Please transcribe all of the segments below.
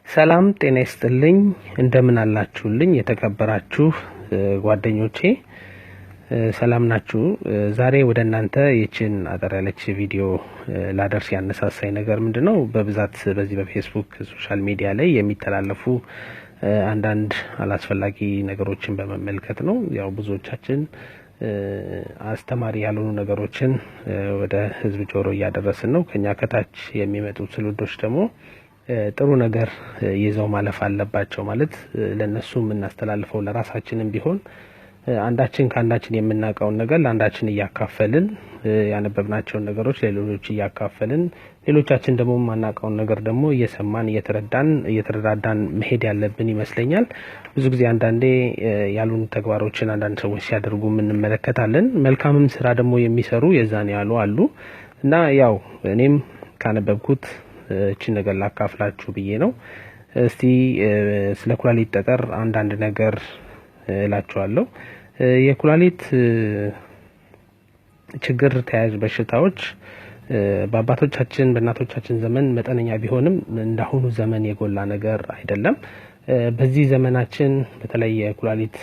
ሰላም ጤና ይስጥልኝ እንደምን አላችሁልኝ የተከበራችሁ ጓደኞቼ ሰላም ናችሁ። ዛሬ ወደ እናንተ ይችን አጠር ያለች ቪዲዮ ላደርስ ያነሳሳኝ ነገር ምንድነው? በብዛት በዚህ በፌስቡክ ሶሻል ሚዲያ ላይ የሚተላለፉ አንዳንድ አላስፈላጊ ነገሮችን በመመልከት ነው። ያው ብዙዎቻችን አስተማሪ ያልሆኑ ነገሮችን ወደ ህዝብ ጆሮ እያደረስን ነው። ከኛ ከታች የሚመጡ ትውልዶች ደግሞ ጥሩ ነገር ይዘው ማለፍ አለባቸው። ማለት ለነሱ የምናስተላልፈው ለራሳችንም ቢሆን አንዳችን ከአንዳችን የምናውቀውን ነገር ለአንዳችን እያካፈልን ያነበብናቸውን ነገሮች ለሌሎች እያካፈልን ሌሎቻችን ደግሞ የማናውቀውን ነገር ደግሞ እየሰማን እየተረዳዳን መሄድ ያለብን ይመስለኛል። ብዙ ጊዜ አንዳንዴ ያሉን ተግባሮችን አንዳንድ ሰዎች ሲያደርጉ እንመለከታለን። መልካምም ስራ ደግሞ የሚሰሩ የዛን ያሉ አሉ እና ያው እኔም ካነበብኩት እቺ ነገር ላካፍላችሁ ብዬ ነው። እስቲ ስለ ኩላሊት ጠጠር አንዳንድ ነገር እላችኋለሁ። የኩላሊት ችግር ተያያዥ በሽታዎች በአባቶቻችን በእናቶቻችን ዘመን መጠነኛ ቢሆንም እንዳሁኑ ዘመን የጎላ ነገር አይደለም። በዚህ ዘመናችን በተለይ የኩላሊት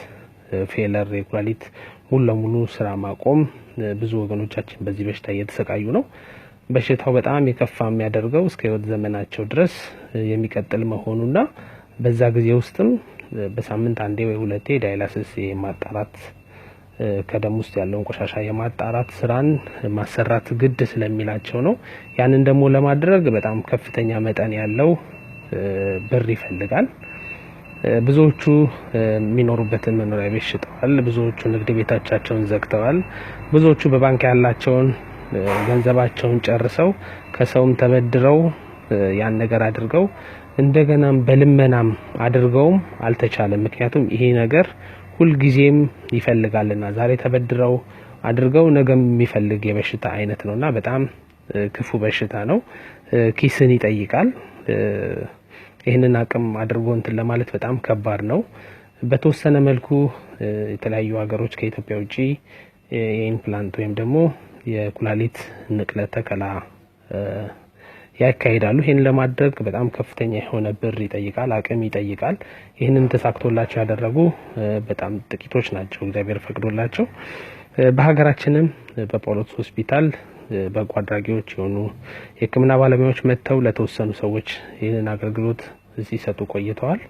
ፌለር የኩላሊት ሙሉ ለሙሉ ስራ ማቆም ብዙ ወገኖቻችን በዚህ በሽታ እየተሰቃዩ ነው። በሽታው በጣም የከፋ የሚያደርገው እስከ ህይወት ዘመናቸው ድረስ የሚቀጥል መሆኑና በዛ ጊዜ ውስጥም በሳምንት አንዴ ወይ ሁለቴ ዳያሊሲስ የማጣራት ከደም ውስጥ ያለውን ቆሻሻ የማጣራት ስራን ማሰራት ግድ ስለሚላቸው ነው። ያንን ደግሞ ለማድረግ በጣም ከፍተኛ መጠን ያለው ብር ይፈልጋል። ብዙዎቹ የሚኖሩበትን መኖሪያ ቤት ሽጠዋል። ብዙዎቹ ንግድ ቤታቸውን ዘግተዋል። ብዙዎቹ በባንክ ያላቸውን ገንዘባቸውን ጨርሰው ከሰውም ተበድረው ያን ነገር አድርገው እንደገናም በልመናም አድርገውም አልተቻለም። ምክንያቱም ይሄ ነገር ሁሉ ጊዜም ይፈልጋልና ዛሬ ተበድረው አድርገው ነገም የሚፈልግ የበሽታ አይነት ነውና በጣም ክፉ በሽታ ነው። ኪስን ይጠይቃል። ይሄንን አቅም አድርጎ እንትን ለማለት በጣም ከባድ ነው። በተወሰነ መልኩ የተለያዩ ሀገሮች ከኢትዮጵያ ውጪ የኢምፕላንት ወይም ደግሞ የኩላሊት ንቅለ ተከላ ያካሂዳሉ። ይሄን ለማድረግ በጣም ከፍተኛ የሆነ ብር ይጠይቃል፣ አቅም ይጠይቃል። ይሄንን ተሳክቶላቸው ያደረጉ በጣም ጥቂቶች ናቸው፣ እግዚአብሔር ፈቅዶላቸው። በሀገራችንም በጳውሎስ ሆስፒታል በጎ አድራጊዎች የሆኑ የሕክምና ባለሙያዎች መጥተው ለተወሰኑ ሰዎች ይሄንን አገልግሎት ሲሰጡ ቆይተዋል።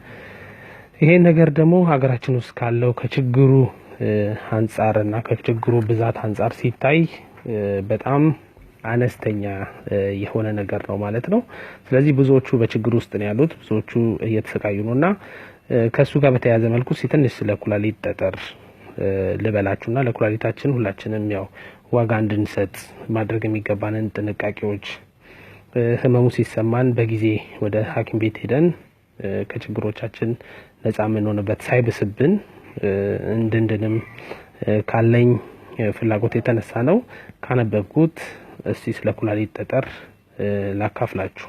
ይሄን ነገር ደግሞ ሀገራችን ውስጥ ካለው ከችግሩ አንጻርና ከችግሩ ብዛት አንጻር ሲታይ በጣም አነስተኛ የሆነ ነገር ነው ማለት ነው። ስለዚህ ብዙዎቹ በችግር ውስጥ ነው ያሉት፣ ብዙዎቹ እየተሰቃዩ ነውና ከሱ ጋር በተያያዘ መልኩ ትንሽ ስለ ኩላሊት ጠጠር ልበላችሁና ለኩላሊታችን ሁላችንም ያው ዋጋ እንድንሰጥ ማድረግ የሚገባንን ጥንቃቄዎች ህመሙ ሲሰማን በጊዜ ወደ ሐኪም ቤት ሄደን ከችግሮቻችን ነፃ የምንሆንበት ሳይብስብን እንድንድንም ካለኝ ፍላጎት የተነሳ ነው ካነበብኩት እስቲ ስለ ኩላሊት ጠጠር ላካፍላችሁ።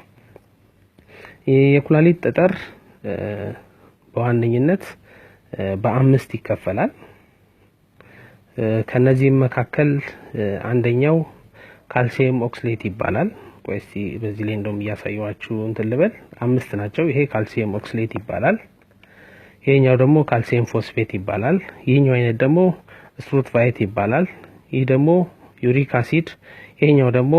የኩላሊት ጠጠር በዋነኝነት በአምስት ይከፈላል። ከነዚህም መካከል አንደኛው ካልሲየም ኦክስሌት ይባላል። ቆይ እስቲ በዚህ ላይ እንደውም እያሳየኋችሁ እንትን ልበል። አምስት ናቸው። ይሄ ካልሲየም ኦክስሌት ይባላል። ይሄኛው ደግሞ ካልሲየም ፎስፌት ይባላል። ይሄኛው አይነት ደግሞ ስትሮትቫይት ይባላል። ይህ ደግሞ ዩሪክ አሲድ፣ ይሄኛው ደግሞ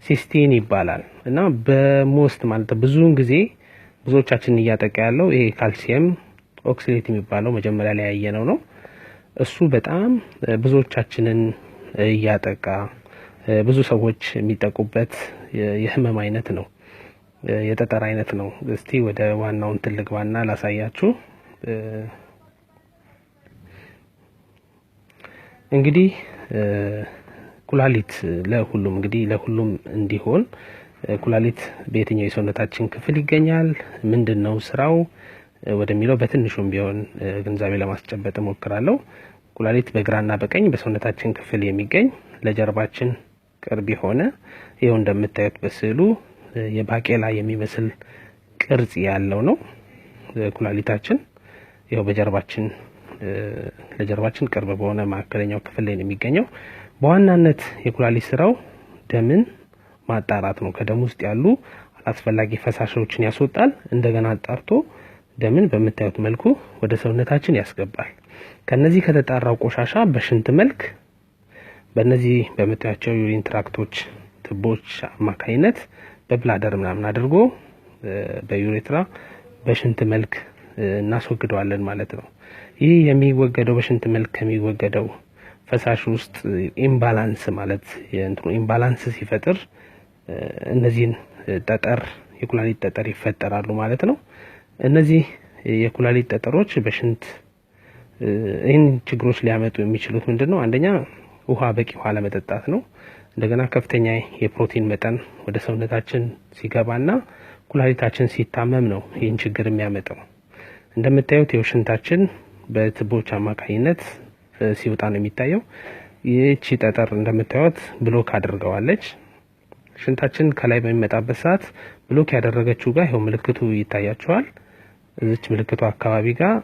ሲስቲን ይባላል። እና በሞስት ማለት ብዙውን ጊዜ ብዙዎቻችንን እያጠቃ ያለው ይሄ ካልሲየም ኦክስሌት የሚባለው መጀመሪያ ላይ ያየነው ነው። እሱ በጣም ብዙዎቻችንን እያጠቃ ብዙ ሰዎች የሚጠቁበት የህመም አይነት ነው፣ የጠጠር አይነት ነው። እስቲ ወደ ዋናው እንትን ልግባና ላሳያችሁ። እንግዲህ ኩላሊት ለሁሉም እንዲሆን ኩላሊት በየትኛው የሰውነታችን ክፍል ይገኛል፣ ምንድነው ስራው ወደሚለው በትንሹም ቢሆን ግንዛቤ ለማስጨበጥ እሞክራለሁ። ኩላሊት በግራና በቀኝ በሰውነታችን ክፍል የሚገኝ ለጀርባችን ቅርብ የሆነ ይሄው እንደምታዩት በስዕሉ የባቄላ የሚመስል ቅርጽ ያለው ነው ኩላሊታችን። ይሄው ለጀርባችን ቅርብ በሆነ ማዕከለኛው ክፍል ላይ ነው የሚገኘው። በዋናነት የኩላሊት ስራው ደምን ማጣራት ነው። ከደም ውስጥ ያሉ አስፈላጊ ፈሳሾችን ያስወጣል። እንደገና አጣርቶ ደምን በምታዩት መልኩ ወደ ሰውነታችን ያስገባል። ከነዚህ ከተጣራው ቆሻሻ በሽንት መልክ በእነዚህ በምታያቸው ዩሪን ትራክቶች ትቦች አማካይነት በብላደር ምናምን አድርጎ በዩሬትራ በሽንት መልክ እናስወግደዋለን ማለት ነው። ይህ የሚወገደው በሽንት መልክ ከሚወገደው ፈሳሽ ውስጥ ኢምባላንስ ማለት ኢምባላንስ ሲፈጥር እነዚህን ጠጠር የኩላሊት ጠጠር ይፈጠራሉ ማለት ነው። እነዚህ የኩላሊት ጠጠሮች በሽንት ይህን ችግሮች ሊያመጡ የሚችሉት ምንድነው? አንደኛ ውሃ በቂ ውሃ ለመጠጣት ነው። እንደገና ከፍተኛ የፕሮቲን መጠን ወደ ሰውነታችን ሲገባና ኩላሊታችን ሲታመም ነው ይህን ችግር የሚያመጣው። እንደምታዩት የሽንታችን በትቦች አማካኝነት ሲወጣ ነው የሚታየው። ይህቺ ጠጠር እንደምታዩት ብሎክ አድርገዋለች። ሽንታችን ከላይ በሚመጣበት ሰዓት ብሎክ ያደረገችው ጋር ይሄው ምልክቱ ይታያቸዋል። እዚች ምልክቱ አካባቢ ጋር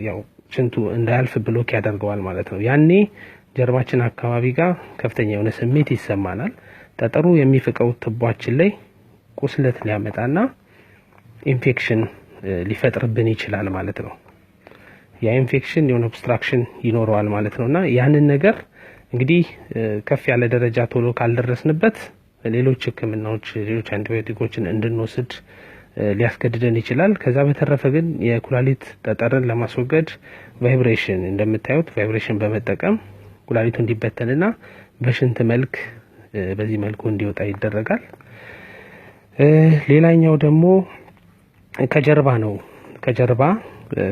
ያው ሽንቱ እንዳያልፍ ብሎክ ያደርገዋል ማለት ነው። ያኔ ጀርባችን አካባቢ ጋር ከፍተኛ የሆነ ስሜት ይሰማናል። ጠጠሩ የሚፍቀው ትቧችን ላይ ቁስለት ሊያመጣና ኢንፌክሽን ሊፈጥርብን ይችላል ማለት ነው። ያ ኢንፌክሽን የሆነ ኦብስትራክሽን ይኖረዋል ማለት ነውና ያንን ነገር እንግዲህ ከፍ ያለ ደረጃ ቶሎ ካልደረስንበት ሌሎች ህክምናዎች ሌሎች አንቲባዮቲኮችን እንድንወስድ ሊያስገድደን ይችላል። ከዛ በተረፈ ግን የኩላሊት ጠጠርን ለማስወገድ ቫይብሬሽን እንደምታዩት ቫይብሬሽን በመጠቀም ኩላሊቱ እንዲበተንና በሽንት መልክ በዚህ መልኩ እንዲወጣ ይደረጋል። ሌላኛው ደግሞ ከጀርባ ነው።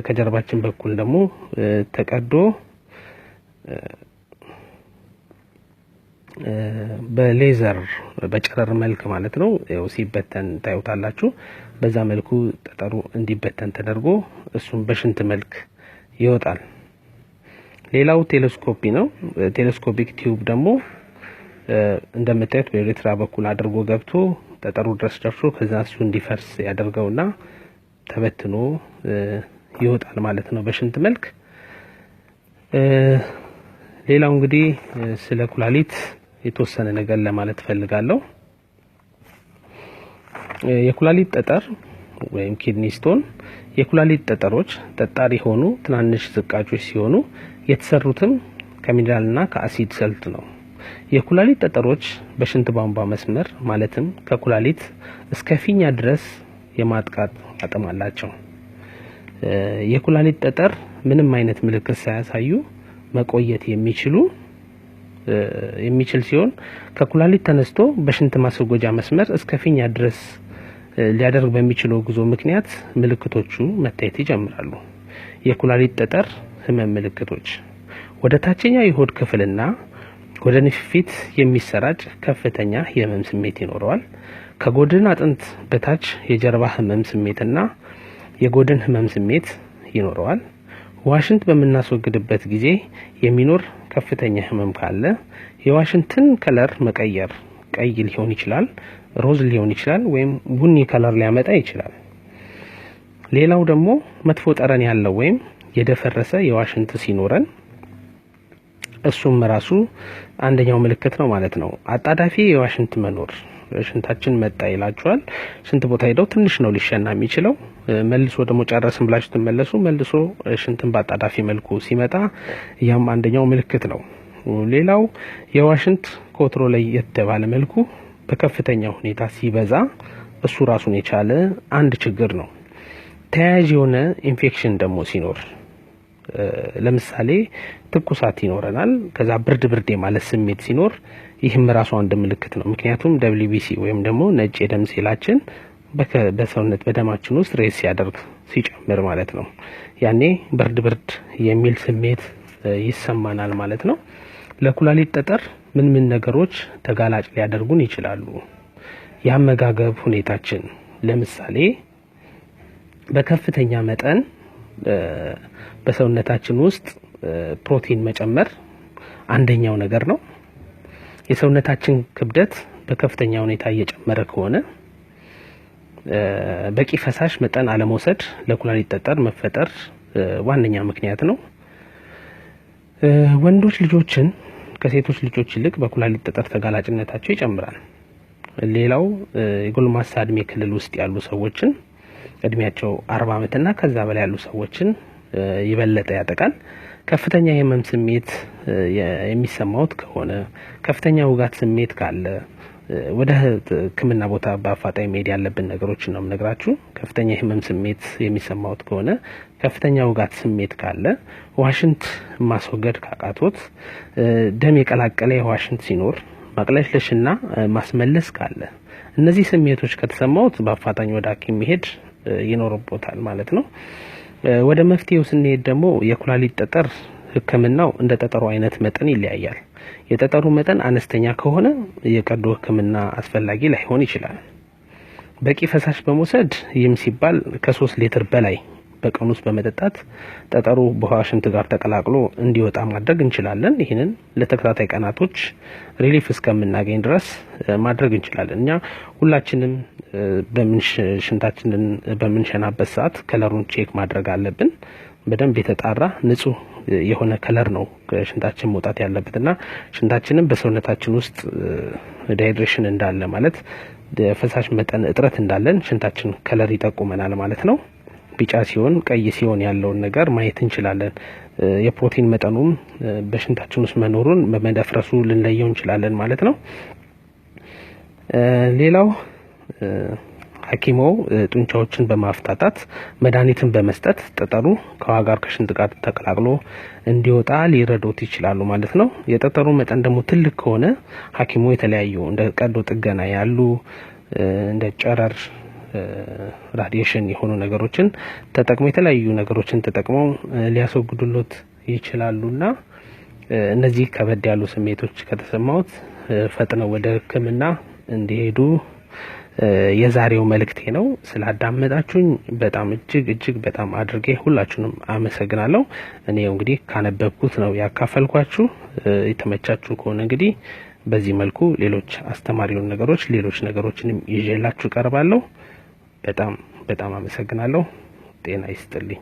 ከጀርባችን በኩል ደግሞ ተቀዶ በሌዘር በጨረር መልክ ማለት ነው ያው ሲበተን ታዩታላችሁ። በዛ መልኩ ጠጠሩ እንዲበተን ተደርጎ እሱም በሽንት መልክ ይወጣል። ሌላው ቴሌስኮፒ ነው። ቴሌስኮፒክ ቲዩብ ደግሞ እንደምታዩት በዩሬትራ በኩል አድርጎ ገብቶ ጠጠሩ ድረስ ደርሶ ከዛ እሱ እንዲፈርስ ያደርገውና ተበትኖ ይወጣል ማለት ነው በሽንት መልክ። ሌላው እንግዲህ ስለ ኩላሊት የተወሰነ ነገር ለማለት ፈልጋለሁ። የኩላሊት ጠጠር ወይም ኪድኒ ስቶን የኩላሊት ጠጠሮች ጠጣሪ ሆኑ ትናንሽ ዝቃጮች ሲሆኑ የተሰሩትም ከሚነራልና ከአሲድ ሰልት ነው። የኩላሊት ጠጠሮች በሽንት ቧንቧ መስመር ማለትም ከኩላሊት እስከ ፊኛ ድረስ የማጥቃት አቅም አላቸው። የኩላሊት ጠጠር ምንም አይነት ምልክት ሳያሳዩ መቆየት የሚችል ሲሆን ከኩላሊት ተነስቶ በሽንት ማስወገጃ መስመር እስከ ፊኛ ድረስ ሊያደርግ በሚችለው ጉዞ ምክንያት ምልክቶቹ መታየት ይጀምራሉ። የኩላሊት ጠጠር ህመም ምልክቶች ወደ ታችኛው የሆድ ክፍልና ወደ ንፍፊት የሚሰራጭ ከፍተኛ የህመም ስሜት ይኖረዋል። ከጎድን አጥንት በታች የጀርባ ህመም ስሜትና የጎድን ህመም ስሜት ይኖረዋል። ዋሽንት በምናስወግድበት ጊዜ የሚኖር ከፍተኛ ህመም ካለ የዋሽንትን ከለር መቀየር ቀይ ሊሆን ይችላል፣ ሮዝ ሊሆን ይችላል ወይም ቡኒ ከለር ሊያመጣ ይችላል። ሌላው ደግሞ መጥፎ ጠረን ያለው ወይም የደፈረሰ የዋሽንት ሲኖረን እሱም ራሱ አንደኛው ምልክት ነው ማለት ነው። አጣዳፊ የዋሽንት መኖር ሽንታችን መጣ ይላችኋል። ሽንት ቦታ ሄደው ትንሽ ነው ሊሸና የሚችለው። መልሶ ደግሞ ጨረስን ብላችሁ ተመለሱ መልሶ ሽንትን በአጣዳፊ መልኩ ሲመጣ ያም አንደኛው ምልክት ነው። ሌላው የዋሽንት ኮትሮ ላይ የተባለ መልኩ በከፍተኛ ሁኔታ ሲበዛ እሱ ራሱን የቻለ አንድ ችግር ነው። ተያያዥ የሆነ ኢንፌክሽን ደግሞ ሲኖር ለምሳሌ ትኩሳት ይኖረናል። ከዛ ብርድ ማለት ስሜት ሲኖር ይህም ራሱ አንድ ምልክት ነው። ምክንያቱም WBC ወይም ደግሞ ነጭ የደም ሴላችን በሰውነት በደማችን ውስጥ ሬስ ሲያደርግ ሲጨምር ማለት ነው። ያኔ ብርድ የሚል ስሜት ይሰማናል ማለት ነው። ለኩላሊት ጠጠር ምን ነገሮች ተጋላጭ ሊያደርጉን ይችላሉ? የአመጋገብ ሁኔታችን ለምሳሌ በከፍተኛ መጠን በሰውነታችን ውስጥ ፕሮቲን መጨመር አንደኛው ነገር ነው። የሰውነታችን ክብደት በከፍተኛ ሁኔታ እየጨመረ ከሆነ በቂ ፈሳሽ መጠን አለመውሰድ ለኩላሊት ጠጠር መፈጠር ዋነኛ ምክንያት ነው። ወንዶች ልጆችን ከሴቶች ልጆች ይልቅ በኩላሊት ጠጠር ተጋላጭነታቸው ይጨምራል። ሌላው የጎልማሳ እድሜ ክልል ውስጥ ያሉ ሰዎችን እድሜያቸው 40 ዓመትና ከዛ በላይ ያሉ ሰዎችን ይበለጠ ያጠቃል። ከፍተኛ የህመም ስሜት የሚሰማውት ከሆነ ከፍተኛ ውጋት ስሜት ካለ ወደ ሕክምና ቦታ በአፋጣኝ መሄድ ያለብን ነገሮችን ነው የምነግራችሁ። ከፍተኛ የህመም ስሜት የሚሰማውት ከሆነ ከፍተኛ ውጋት ስሜት ካለ ዋሽንት ማስወገድ ካቃቶት ደም የቀላቀለ የዋሽንት ሲኖር ማቅለሽለሽና ማስመለስ ካለ እነዚህ ስሜቶች ከተሰማውት በአፋጣኝ ወደ ሐኪም መሄድ ይኖርቦታል ማለት ነው። ወደ መፍትሄው ስንሄድ ደግሞ የኩላሊት ጠጠር ህክምናው እንደ ጠጠሩ አይነት መጠን ይለያያል። የጠጠሩ መጠን አነስተኛ ከሆነ የቀዶ ህክምና አስፈላጊ ላይሆን ይችላል። በቂ ፈሳሽ በመውሰድ ይህም ሲባል ከ3 ሊትር በላይ በቀን ውስጥ በመጠጣት ጠጠሩ በዋሽንት ጋር ተቀላቅሎ እንዲወጣ ማድረግ እንችላለን። ይህንን ለተከታታይ ቀናቶች ሪሊፍ እስከምናገኝ ድረስ ማድረግ እንችላለን። እኛ ሁላችንም ሽንታችንን በምንሸናበት ሰዓት ከለሩን ቼክ ማድረግ አለብን። በደንብ የተጣራ ንጹህ የሆነ ከለር ነው ሽንታችን መውጣት ያለበትና ሽንታችንን በሰውነታችን ውስጥ ዳይድሬሽን እንዳለ ማለት ፈሳሽ መጠን እጥረት እንዳለን ሽንታችን ከለር ይጠቁመናል ማለት ነው። ቢጫ ሲሆን ቀይ ሲሆን ያለውን ነገር ማየት እንችላለን። የፕሮቲን መጠኑም በሽንታችን ውስጥ መኖሩን በመደፍረሱ ልንለየው እንችላለን ማለት ነው። ሌላው ሐኪሙ ጡንቻዎችን በማፍታታት መድኃኒትን በመስጠት ጠጠሩ ከውሃ ጋር ከሽንት ጋር ተቀላቅሎ እንዲወጣ ሊረዱት ይችላሉ ማለት ነው። የጠጠሩ መጠን ደግሞ ትልቅ ከሆነ ሐኪሙ የተለያዩ እንደ ቀዶ ጥገና ያሉ እንደ ጨረር ራዲዬሽን የሆኑ ነገሮችን ተጠቅሞ የተለያዩ ነገሮችን ተጠቅመው ሊያስወግዱለት ይችላሉና እነዚህ ከበድ ያሉ ስሜቶች ከተሰማውት ፈጥነው ወደ ሕክምና እንዲሄዱ የዛሬው መልእክቴ ነው። ስላዳመጣችሁኝ በጣም እጅግ በጣም አድርጌ ሁላችሁንም አመሰግናለሁ። እኔ እንግዲህ ካነበብኩት ነው ያካፈልኳችሁ። የተመቻችሁ ከሆነ እንግዲህ በዚህ መልኩ ሌሎች አስተማሪውን ነገሮች ሌሎች ነገሮችንም ይዤላችሁ ቀርባለሁ። በጣም አመሰግናለሁ። ጤና ይስጥልኝ።